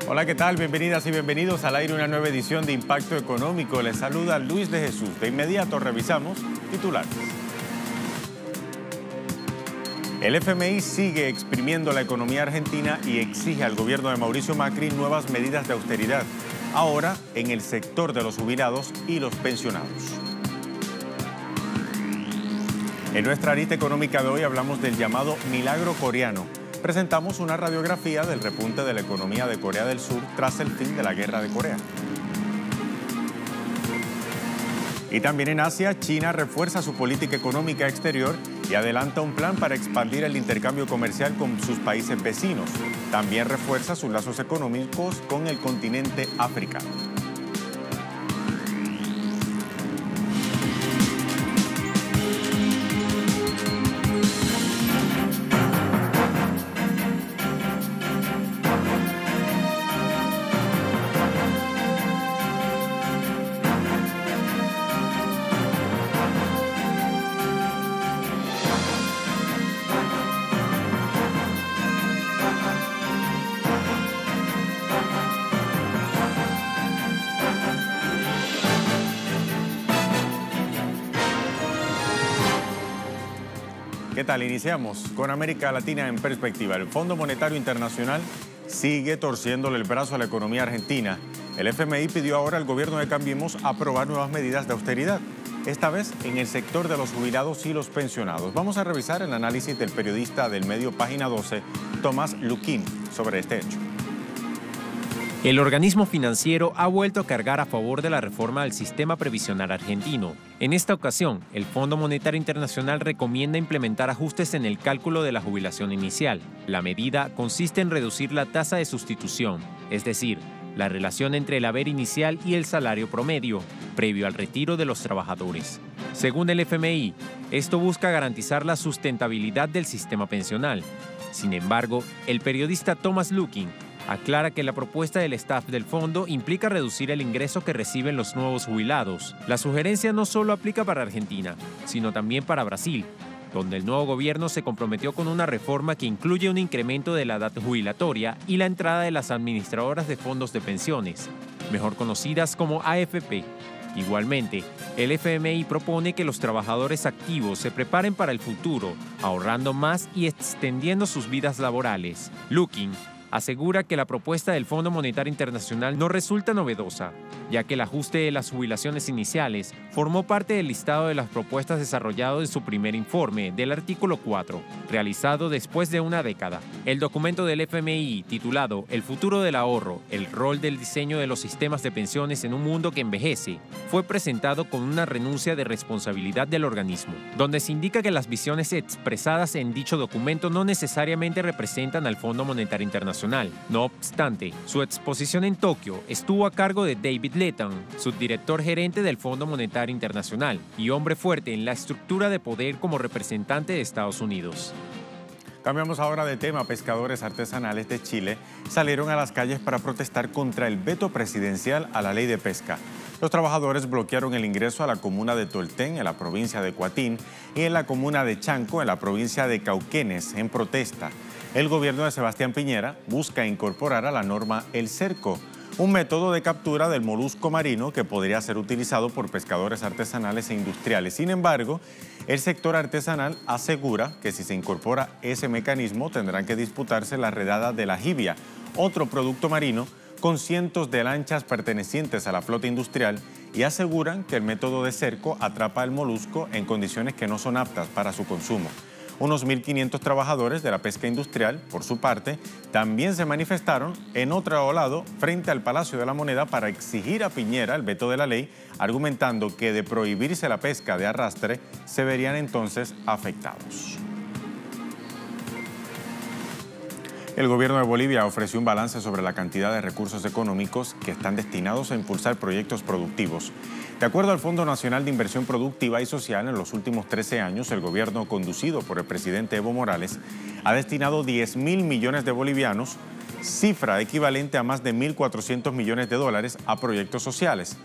Hola, ¿qué tal? Bienvenidas y bienvenidos al aire una nueva edición de Impacto Económico. Les saluda Luis de Jesús. De inmediato revisamos titulares. El FMI sigue exprimiendo la economía argentina y exige al gobierno de Mauricio Macri nuevas medidas de austeridad, ahora en el sector de los jubilados y los pensionados. En nuestra arista económica de hoy hablamos del llamado milagro coreano. Presentamos una radiografía del repunte de la economía de Corea del Sur tras el fin de la guerra de Corea. Y también en Asia, China refuerza su política económica exterior y adelanta un plan para expandir el intercambio comercial con sus países vecinos. También refuerza sus lazos económicos con el continente africano. ¿Qué tal? Iniciamos con América Latina en perspectiva. El Fondo Monetario Internacional sigue torciéndole el brazo a la economía argentina. El FMI pidió ahora al gobierno de Cambiemos aprobar nuevas medidas de austeridad, esta vez en el sector de los jubilados y los pensionados. Vamos a revisar el análisis del periodista del medio Página 12, Tomás Luquín, sobre este hecho. El organismo financiero ha vuelto a cargar a favor de la reforma del sistema previsional argentino. En esta ocasión, el Fondo Monetario Internacional recomienda implementar ajustes en el cálculo de la jubilación inicial. La medida consiste en reducir la tasa de sustitución, es decir, la relación entre el haber inicial y el salario promedio, previo al retiro de los trabajadores. Según el FMI, esto busca garantizar la sustentabilidad del sistema pensional. Sin embargo, el periodista Tomás Luquín aclara que la propuesta del staff del fondo implica reducir el ingreso que reciben los nuevos jubilados. La sugerencia no solo aplica para Argentina, sino también para Brasil, donde el nuevo gobierno se comprometió con una reforma que incluye un incremento de la edad jubilatoria y la entrada de las administradoras de fondos de pensiones, mejor conocidas como AFP. Igualmente, el FMI propone que los trabajadores activos se preparen para el futuro, ahorrando más y extendiendo sus vidas laborales. Luquín asegura que la propuesta del Fondo Monetario Internacional no resulta novedosa, ya que el ajuste de las jubilaciones iniciales formó parte del listado de las propuestas desarrollado en su primer informe del artículo 4, realizado después de una década. El documento del FMI, titulado El futuro del ahorro, el rol del diseño de los sistemas de pensiones en un mundo que envejece, fue presentado con una renuncia de responsabilidad del organismo, donde se indica que las visiones expresadas en dicho documento no necesariamente representan al Fondo Monetario Internacional. No obstante, su exposición en Tokio estuvo a cargo de David Letton, subdirector gerente del Fondo Monetario Internacional y hombre fuerte en la estructura de poder como representante de Estados Unidos. Cambiamos ahora de tema. Pescadores artesanales de Chile salieron a las calles para protestar contra el veto presidencial a la ley de pesca. Los trabajadores bloquearon el ingreso a la comuna de Tolten, en la provincia de Coatín, y en la comuna de Chanco, en la provincia de Cauquenes, en protesta. El gobierno de Sebastián Piñera busca incorporar a la norma el cerco, un método de captura del molusco marino que podría ser utilizado por pescadores artesanales e industriales. Sin embargo, el sector artesanal asegura que si se incorpora ese mecanismo tendrán que disputarse la redada de la jibia, otro producto marino con cientos de lanchas pertenecientes a la flota industrial, y aseguran que el método de cerco atrapa al molusco en condiciones que no son aptas para su consumo. Unos 1.500 trabajadores de la pesca industrial, por su parte, también se manifestaron en otro lado frente al Palacio de la Moneda para exigir a Piñera el veto de la ley, argumentando que de prohibirse la pesca de arrastre se verían entonces afectados. El gobierno de Bolivia ofreció un balance sobre la cantidad de recursos económicos que están destinados a impulsar proyectos productivos. De acuerdo al Fondo Nacional de Inversión Productiva y Social, en los últimos 13 años, el gobierno conducido por el presidente Evo Morales ha destinado 10.000 millones de bolivianos, cifra equivalente a más de 1.400 millones de dólares, a proyectos sociales.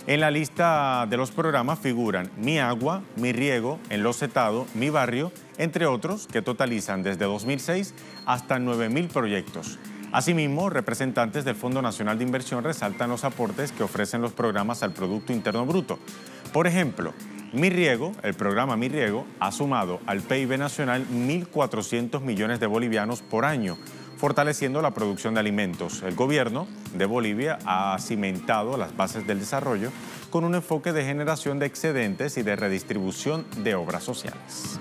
En la lista de los programas figuran Mi Agua, Mi Riego, Enlocetado, Mi Barrio, entre otros, que totalizan desde 2006 hasta 9.000 proyectos. Asimismo, representantes del Fondo Nacional de Inversión resaltan los aportes que ofrecen los programas al Producto Interno Bruto. Por ejemplo, el programa Mi Riego ha sumado al PIB nacional 1.400 millones de bolivianos por año, fortaleciendo la producción de alimentos. El gobierno de Bolivia ha cimentado las bases del desarrollo con un enfoque de generación de excedentes y de redistribución de obras sociales.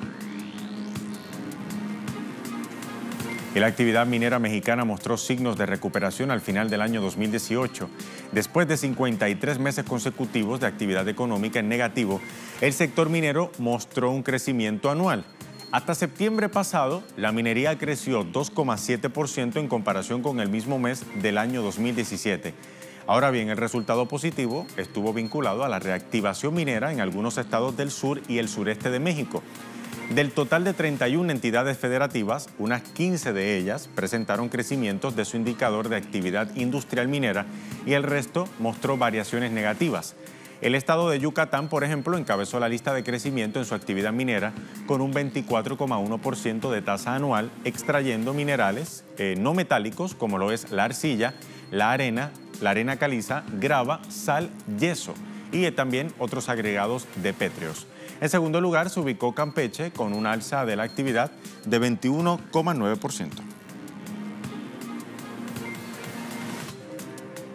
Y la actividad minera mexicana mostró signos de recuperación al final del año 2018. Después de 53 meses consecutivos de actividad económica en negativo, el sector minero mostró un crecimiento anual. Hasta septiembre pasado, la minería creció 2,7% en comparación con el mismo mes del año 2017. Ahora bien, el resultado positivo estuvo vinculado a la reactivación minera en algunos estados del sur y el sureste de México. Del total de 31 entidades federativas, unas 15 de ellas presentaron crecimientos de su indicador de actividad industrial minera y el resto mostró variaciones negativas. El estado de Yucatán, por ejemplo, encabezó la lista de crecimiento en su actividad minera con un 24,1% de tasa anual, extrayendo minerales no metálicos como lo es la arcilla, la arena caliza, grava, sal, yeso y también otros agregados de pétreos. En segundo lugar se ubicó Campeche con un alza de la actividad de 21,9%.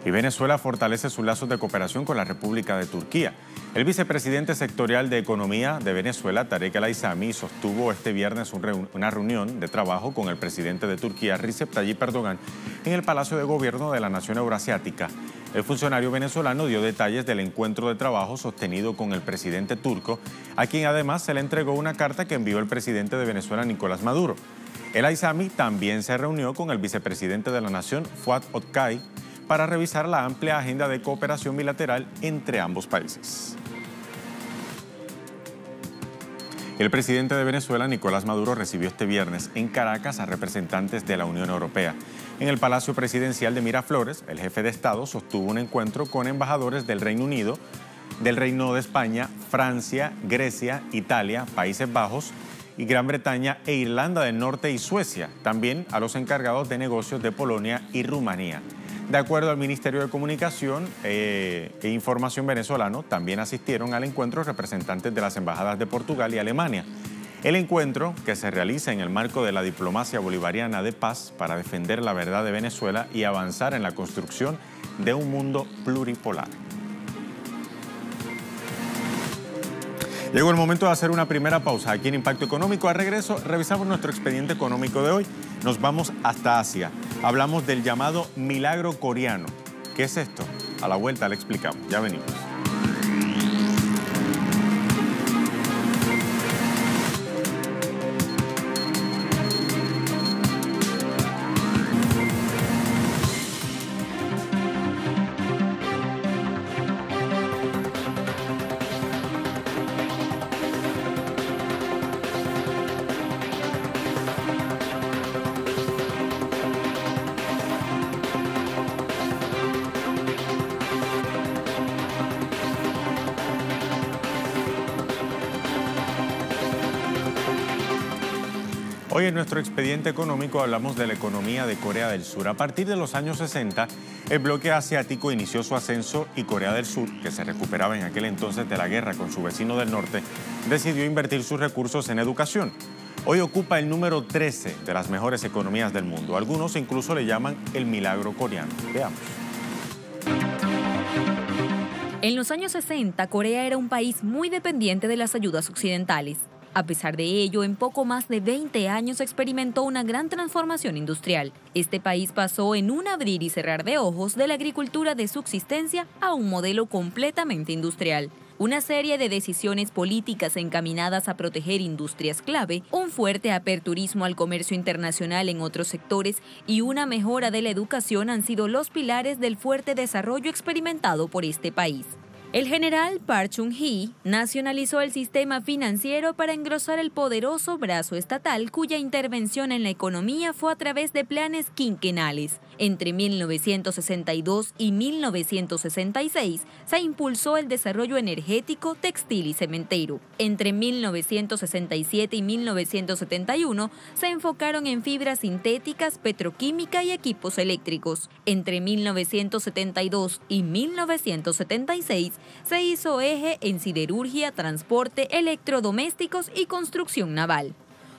Y Venezuela fortalece sus lazos de cooperación con la República de Turquía. El vicepresidente sectorial de Economía de Venezuela, Tarek El Aissami, sostuvo este viernes una reunión de trabajo con el presidente de Turquía, Recep Tayyip Erdogan, en el Palacio de Gobierno de la Nación Euroasiática. El funcionario venezolano dio detalles del encuentro de trabajo sostenido con el presidente turco, a quien además se le entregó una carta que envió el presidente de Venezuela, Nicolás Maduro. El Aissami también se reunió con el vicepresidente de la nación, Fuat Oktay, para revisar la amplia agenda de cooperación bilateral entre ambos países. El presidente de Venezuela, Nicolás Maduro, recibió este viernes en Caracas a representantes de la Unión Europea. En el Palacio Presidencial de Miraflores, el jefe de Estado sostuvo un encuentro con embajadores del Reino Unido, del Reino de España, Francia, Grecia, Italia, Países Bajos y Gran Bretaña e Irlanda del Norte y Suecia, también a los encargados de negocios de Polonia y Rumanía. De acuerdo al Ministerio de Comunicación e Información venezolano, también asistieron al encuentro representantes de las embajadas de Portugal y Alemania. El encuentro, que se realiza en el marco de la diplomacia bolivariana de paz para defender la verdad de Venezuela y avanzar en la construcción de un mundo pluripolar. Llegó el momento de hacer una primera pausa aquí en Impacto Económico. Al regreso, revisamos nuestro expediente económico de hoy. Nos vamos hasta Asia. Hablamos del llamado milagro coreano. ¿Qué es esto? A la vuelta le explicamos. Ya venimos. Hoy en nuestro expediente económico hablamos de la economía de Corea del Sur. A partir de los años 60, el bloque asiático inició su ascenso y Corea del Sur, que se recuperaba en aquel entonces de la guerra con su vecino del norte, decidió invertir sus recursos en educación. Hoy ocupa el número 13 de las mejores economías del mundo. Algunos incluso le llaman el milagro coreano. Veamos. En los años 60, Corea era un país muy dependiente de las ayudas occidentales. A pesar de ello, en poco más de 20 años experimentó una gran transformación industrial. Este país pasó en un abrir y cerrar de ojos de la agricultura de subsistencia a un modelo completamente industrial. Una serie de decisiones políticas encaminadas a proteger industrias clave, un fuerte aperturismo al comercio internacional en otros sectores y una mejora de la educación han sido los pilares del fuerte desarrollo experimentado por este país. El general Park Chung-hee nacionalizó el sistema financiero para engrosar el poderoso brazo estatal cuya intervención en la economía fue a través de planes quinquenales. Entre 1962 y 1966 se impulsó el desarrollo energético, textil y cementero. Entre 1967 y 1971 se enfocaron en fibras sintéticas, petroquímica y equipos eléctricos. Entre 1972 y 1976 se hizo eje en siderurgia, transporte, electrodomésticos y construcción naval.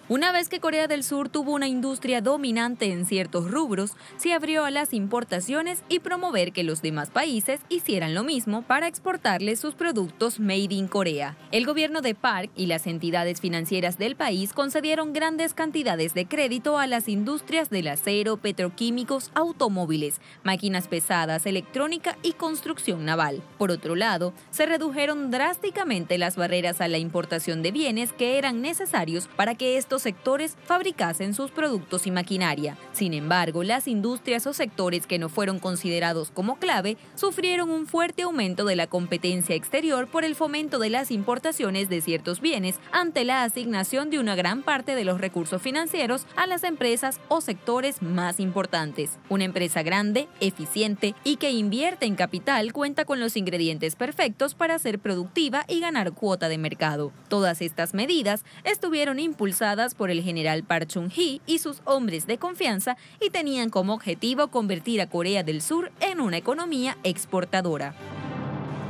Una vez que Corea del Sur tuvo una industria dominante en ciertos rubros, se abrió a las importaciones y promover que los demás países hicieran lo mismo para exportarles sus productos made in Corea. El gobierno de Park y las entidades financieras del país concedieron grandes cantidades de crédito a las industrias del acero, petroquímicos, automóviles, máquinas pesadas, electrónica y construcción naval. Por otro lado, se redujeron drásticamente las barreras a la importación de bienes que eran necesarios para que estos sectores fabricasen sus productos y maquinaria. Sin embargo, las industrias o sectores que no fueron considerados como clave sufrieron un fuerte aumento de la competencia exterior por el fomento de las importaciones de ciertos bienes ante la asignación de una gran parte de los recursos financieros a las empresas o sectores más importantes. Una empresa grande, eficiente y que invierte en capital cuenta con los ingredientes perfectos para ser productiva y ganar cuota de mercado. Todas estas medidas estuvieron impulsadas por el general Park Chung-hee y sus hombres de confianza y tenían como objetivo convertir a Corea del Sur en una economía exportadora.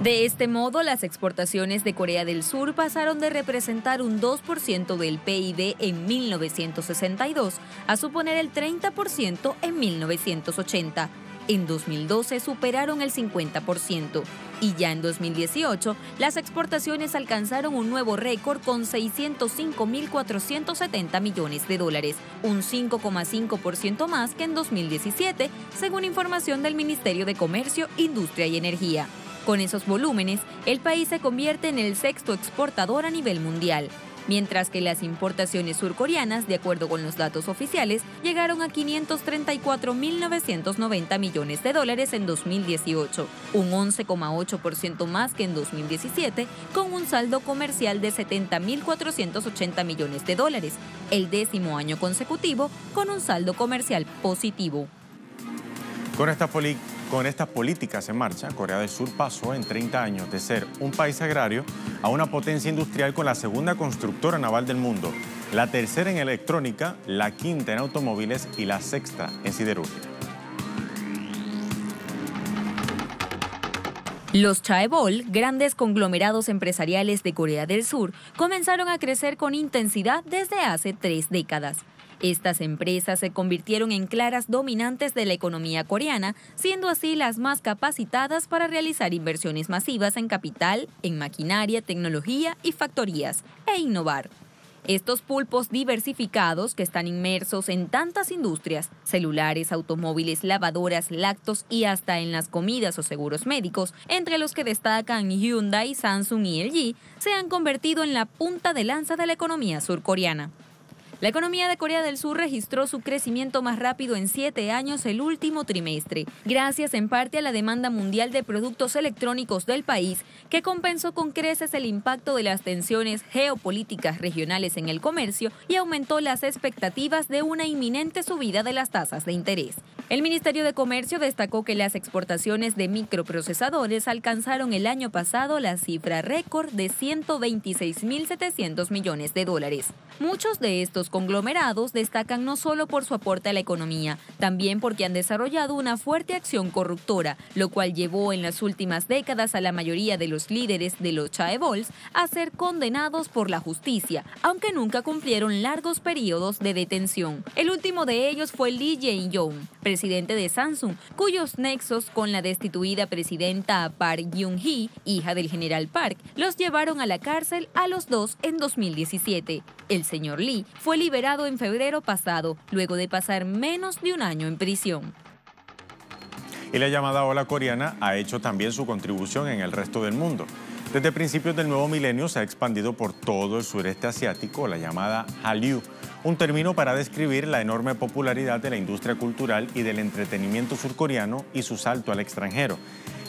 De este modo, las exportaciones de Corea del Sur pasaron de representar un 2% del PIB en 1962 a suponer el 30% en 1980. En 2012 superaron el 50% y ya en 2018 las exportaciones alcanzaron un nuevo récord con 605.470 millones de dólares, un 5,5% más que en 2017, según información del Ministerio de Comercio, Industria y Energía. Con esos volúmenes, el país se convierte en el sexto exportador a nivel mundial, mientras que las importaciones surcoreanas, de acuerdo con los datos oficiales, llegaron a 534.990 millones de dólares en 2018, un 11,8% más que en 2017, con un saldo comercial de 70.480 millones de dólares, el 10º año consecutivo con un saldo comercial positivo. Con estas políticas en marcha, Corea del Sur pasó en 30 años de ser un país agrario a una potencia industrial con la segunda constructora naval del mundo, la tercera en electrónica, la quinta en automóviles y la sexta en siderurgia. Los chaebol, grandes conglomerados empresariales de Corea del Sur, comenzaron a crecer con intensidad desde hace 3 décadas. Estas empresas se convirtieron en claras dominantes de la economía coreana, siendo así las más capacitadas para realizar inversiones masivas en capital, en maquinaria, tecnología y factorías, e innovar. Estos pulpos diversificados que están inmersos en tantas industrias, celulares, automóviles, lavadoras, lácteos y hasta en las comidas o seguros médicos, entre los que destacan Hyundai, Samsung y LG, se han convertido en la punta de lanza de la economía surcoreana. La economía de Corea del Sur registró su crecimiento más rápido en 7 años el último trimestre, gracias en parte a la demanda mundial de productos electrónicos del país, que compensó con creces el impacto de las tensiones geopolíticas regionales en el comercio y aumentó las expectativas de una inminente subida de las tasas de interés. El Ministerio de Comercio destacó que las exportaciones de microprocesadores alcanzaron el año pasado la cifra récord de 126.700 millones de dólares. Muchos de estos conglomerados destacan no solo por su aporte a la economía, también porque han desarrollado una fuerte acción corruptora, lo cual llevó en las últimas décadas a la mayoría de los líderes de los chaebols a ser condenados por la justicia, aunque nunca cumplieron largos periodos de detención. El último de ellos fue Lee Jae-yong, presidente de Samsung, cuyos nexos con la destituida presidenta Park Geun-hye, hija del general Park, los llevaron a la cárcel a los dos en 2017. El señor Lee fue liberado en febrero pasado, luego de pasar menos de un año en prisión. Y la llamada ola coreana ha hecho también su contribución en el resto del mundo. Desde principios del nuevo milenio se ha expandido por todo el sureste asiático la llamada Hallyu, un término para describir la enorme popularidad de la industria cultural y del entretenimiento surcoreano y su salto al extranjero.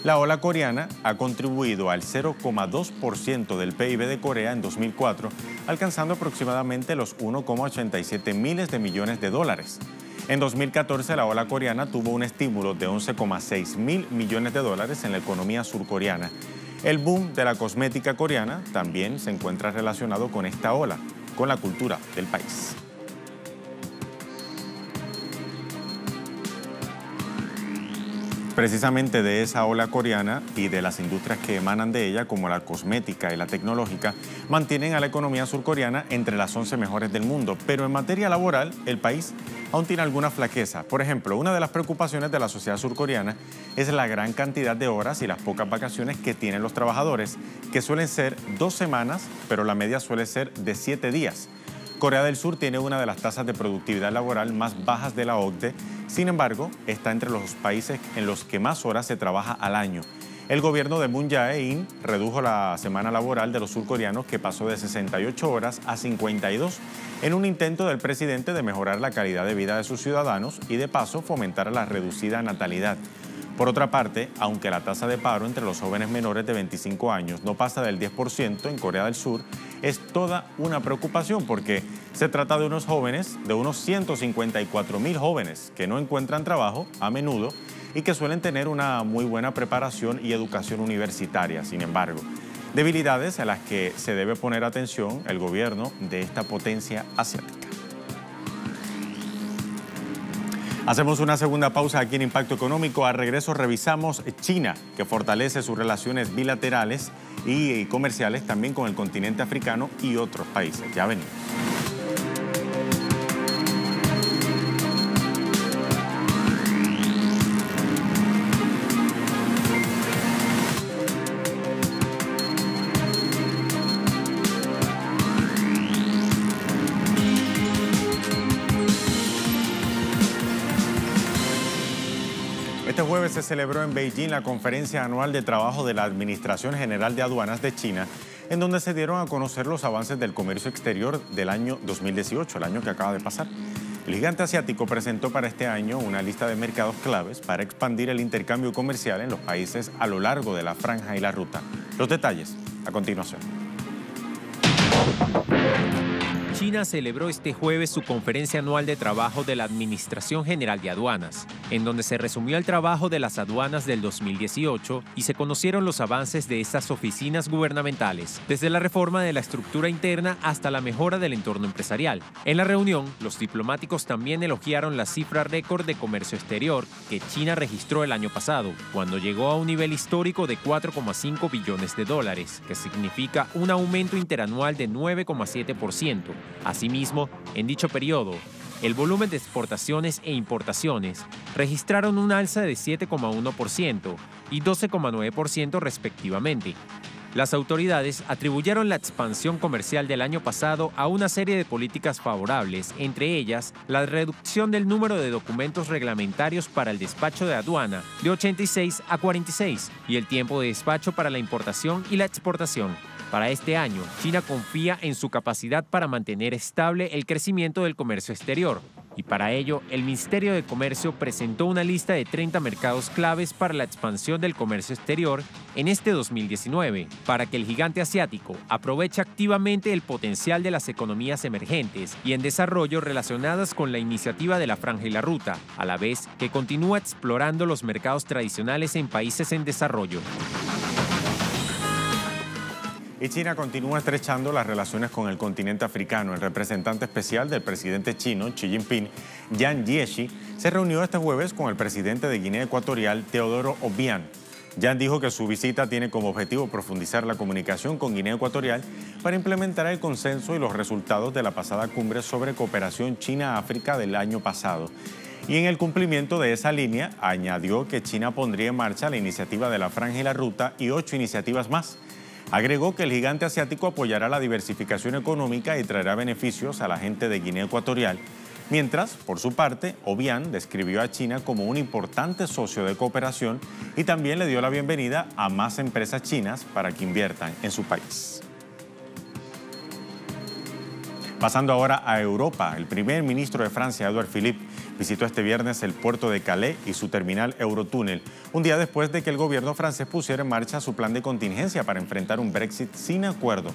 La ola coreana ha contribuido al 0,2% del PIB de Corea en 2004, alcanzando aproximadamente los 1,87 miles de millones de dólares. En 2014, la ola coreana tuvo un estímulo de 11,6 mil millones de dólares en la economía surcoreana. El boom de la cosmética coreana también se encuentra relacionado con esta ola, con la cultura del país. Precisamente de esa ola coreana y de las industrias que emanan de ella, como la cosmética y la tecnológica, mantienen a la economía surcoreana entre las 11 mejores del mundo. Pero en materia laboral, el país aún tiene alguna flaqueza. Por ejemplo, una de las preocupaciones de la sociedad surcoreana es la gran cantidad de horas y las pocas vacaciones que tienen los trabajadores, que suelen ser 2 semanas, pero la media suele ser de 7 días. Corea del Sur tiene una de las tasas de productividad laboral más bajas de la OCDE, sin embargo, está entre los países en los que más horas se trabaja al año. El gobierno de Moon Jae-in redujo la semana laboral de los surcoreanos, que pasó de 68 horas a 52, en un intento del presidente de mejorar la calidad de vida de sus ciudadanos y de paso fomentar la reducida natalidad. Por otra parte, aunque la tasa de paro entre los jóvenes menores de 25 años no pasa del 10% en Corea del Sur, es toda una preocupación porque se trata de unos jóvenes, de unos 154.000 jóvenes que no encuentran trabajo a menudo y que suelen tener una muy buena preparación y educación universitaria. Sin embargo, debilidades a las que se debe poner atención el gobierno de esta potencia asiática. Hacemos una segunda pausa aquí en Impacto Económico. Al regreso revisamos China, que fortalece sus relaciones bilaterales y comerciales también con el continente africano y otros países. Ya venimos. Este jueves se celebró en Beijing la Conferencia Anual de Trabajo de la Administración General de Aduanas de China, en donde se dieron a conocer los avances del comercio exterior del año 2018, el año que acaba de pasar. El gigante asiático presentó para este año una lista de mercados claves para expandir el intercambio comercial en los países a lo largo de la franja y la ruta. Los detalles a continuación. China celebró este jueves su conferencia anual de trabajo de la Administración General de Aduanas, en donde se resumió el trabajo de las aduanas del 2018 y se conocieron los avances de estas oficinas gubernamentales, desde la reforma de la estructura interna hasta la mejora del entorno empresarial. En la reunión, los diplomáticos también elogiaron la cifra récord de comercio exterior que China registró el año pasado, cuando llegó a un nivel histórico de 4,5 billones de dólares, que significa un aumento interanual de 9,7%. Asimismo, en dicho periodo, el volumen de exportaciones e importaciones registraron un alza de 7,1% y 12,9% respectivamente. Las autoridades atribuyeron la expansión comercial del año pasado a una serie de políticas favorables, entre ellas la reducción del número de documentos reglamentarios para el despacho de aduana de 86 a 46 y el tiempo de despacho para la importación y la exportación. Para este año, China confía en su capacidad para mantener estable el crecimiento del comercio exterior. Y para ello, el Ministerio de Comercio presentó una lista de 30 mercados claves para la expansión del comercio exterior en este 2019, para que el gigante asiático aproveche activamente el potencial de las economías emergentes y en desarrollo relacionadas con la iniciativa de la Franja y la Ruta, a la vez que continúa explorando los mercados tradicionales en países en desarrollo. Y China continúa estrechando las relaciones con el continente africano. El representante especial del presidente chino, Xi Jinping, Yang Jiechi, se reunió este jueves con el presidente de Guinea Ecuatorial, Teodoro Obiang. Yang dijo que su visita tiene como objetivo profundizar la comunicación con Guinea Ecuatorial para implementar el consenso y los resultados de la pasada cumbre sobre cooperación China-África del año pasado. Y en el cumplimiento de esa línea, añadió que China pondría en marcha la iniciativa de la Franja y la Ruta y 8 iniciativas más. Agregó que el gigante asiático apoyará la diversificación económica y traerá beneficios a la gente de Guinea Ecuatorial, mientras, por su parte, Obiang describió a China como un importante socio de cooperación y también le dio la bienvenida a más empresas chinas para que inviertan en su país. Pasando ahora a Europa, el primer ministro de Francia, Édouard Philippe, visitó este viernes el puerto de Calais y su terminal Eurotúnel, un día después de que el gobierno francés pusiera en marcha su plan de contingencia para enfrentar un Brexit sin acuerdo.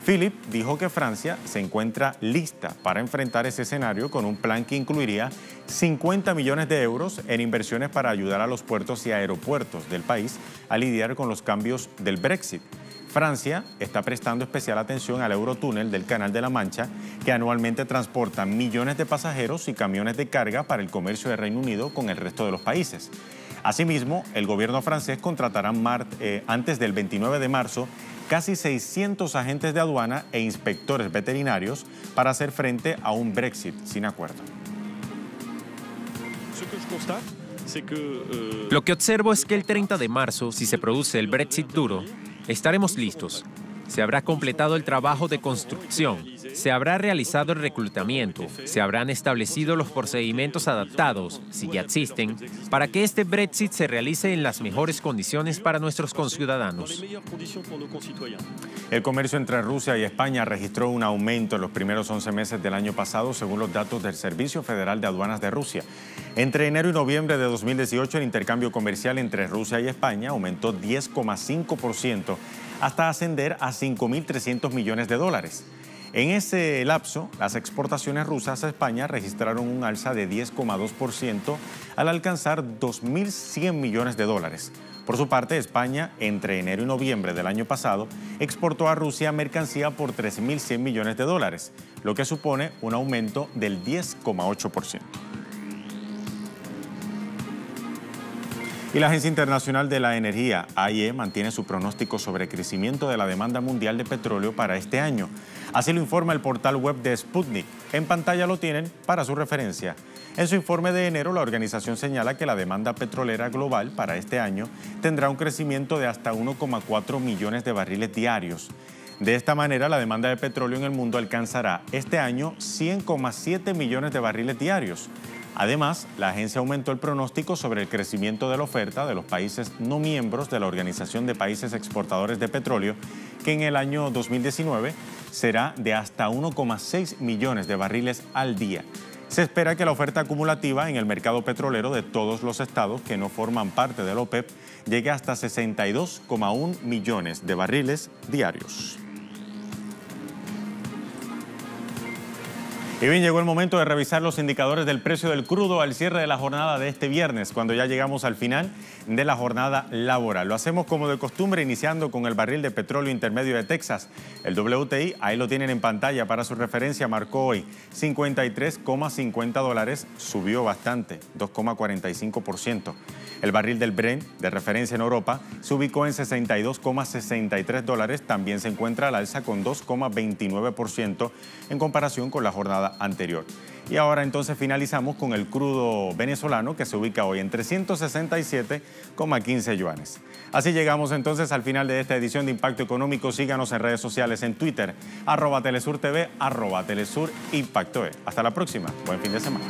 Philippe dijo que Francia se encuentra lista para enfrentar ese escenario con un plan que incluiría 50 millones de euros en inversiones para ayudar a los puertos y aeropuertos del país a lidiar con los cambios del Brexit. Francia está prestando especial atención al Eurotúnel del Canal de la Mancha, que anualmente transporta millones de pasajeros y camiones de carga para el comercio de Reino Unido con el resto de los países. Asimismo, el gobierno francés contratará antes del 29 de marzo casi 600 agentes de aduana e inspectores veterinarios para hacer frente a un Brexit sin acuerdo. Lo que observo es que el 30 de marzo, si se produce el Brexit duro, estaremos listos. Se habrá completado el trabajo de construcción, se habrá realizado el reclutamiento, se habrán establecido los procedimientos adaptados, si ya existen, para que este Brexit se realice en las mejores condiciones para nuestros conciudadanos. El comercio entre Rusia y España registró un aumento en los primeros 11 meses del año pasado, según los datos del Servicio Federal de Aduanas de Rusia. Entre enero y noviembre de 2018, el intercambio comercial entre Rusia y España aumentó 10,5% hasta ascender a 5.300 millones de dólares. En ese lapso, las exportaciones rusas a España registraron un alza de 10,2% al alcanzar 2.100 millones de dólares. Por su parte, España, entre enero y noviembre del año pasado, exportó a Rusia mercancía por 3.100 millones de dólares, lo que supone un aumento del 10,8%. Y la Agencia Internacional de la Energía, AIE, mantiene su pronóstico sobre el crecimiento de la demanda mundial de petróleo para este año. Así lo informa el portal web de Sputnik. En pantalla lo tienen para su referencia. En su informe de enero, la organización señala que la demanda petrolera global para este año tendrá un crecimiento de hasta 1,4 millones de barriles diarios. De esta manera, la demanda de petróleo en el mundo alcanzará este año 100,7 millones de barriles diarios. Además, la agencia aumentó el pronóstico sobre el crecimiento de la oferta de los países no miembros de la Organización de Países Exportadores de Petróleo, que en el año 2019 será de hasta 1,6 millones de barriles al día. Se espera que la oferta acumulativa en el mercado petrolero de todos los estados que no forman parte de la OPEP llegue hasta 62,1 millones de barriles diarios. Y bien, llegó el momento de revisar los indicadores del precio del crudo al cierre de la jornada de este viernes, cuando ya llegamos al final de la jornada laboral. Lo hacemos como de costumbre, iniciando con el barril de petróleo intermedio de Texas. El WTI, ahí lo tienen en pantalla para su referencia, marcó hoy 53,50 dólares, subió bastante, 2,45%. El barril del Brent, de referencia en Europa, se ubicó en 62,63 dólares, también se encuentra al alza con 2,29% en comparación con la jornada anterior. Y ahora entonces finalizamos con el crudo venezolano, que se ubica hoy en 367,15 yuanes. Así llegamos entonces al final de esta edición de Impacto Económico. Síganos en redes sociales, en Twitter, @TelesurTV, @TelesurImpactoE. Hasta la próxima. Buen fin de semana.